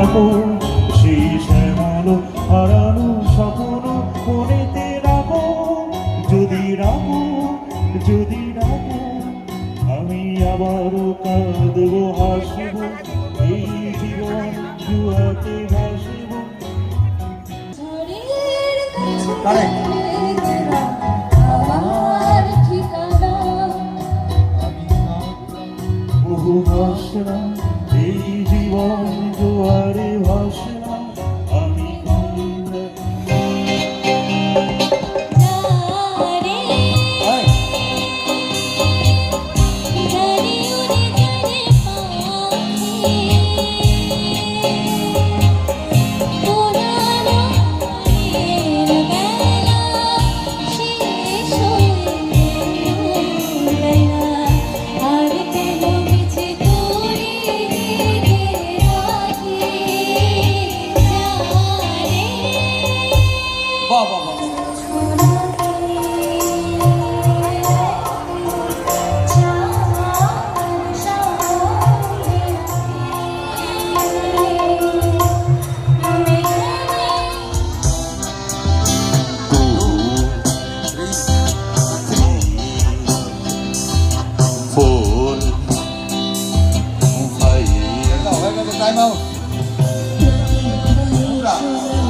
রাখো সেই শ্যামল হারানো স্বপ্ন মনেতে রাখো, যদি রাখো যদি রাখো আমি আবারও কাঁদবো হাসবো, এই জীবন জুয়াতে ভাসবো। আমার ঠিকানা বহু ভাসলাম এই জীবন জোয়ারে ভাসলাম আমি।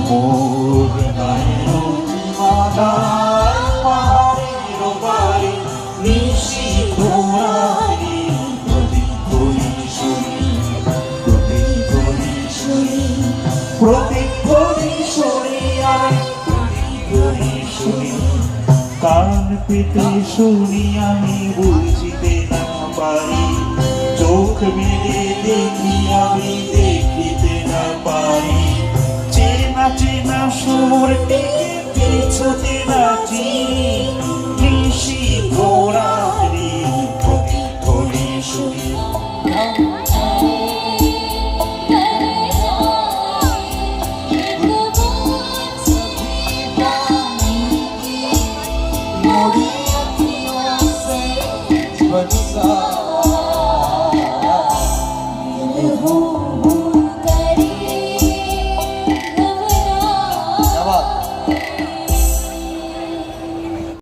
মোর নাইলো মাদার পাহাড়ের বাড়ি নিশিত রাতে প্রতিধ্বনি শুনি আমি প্রতিধ্বনি কান পেতে শুনি আমি বুঝিতে না পারি, চোখ মেলে দেখি আমি দেখি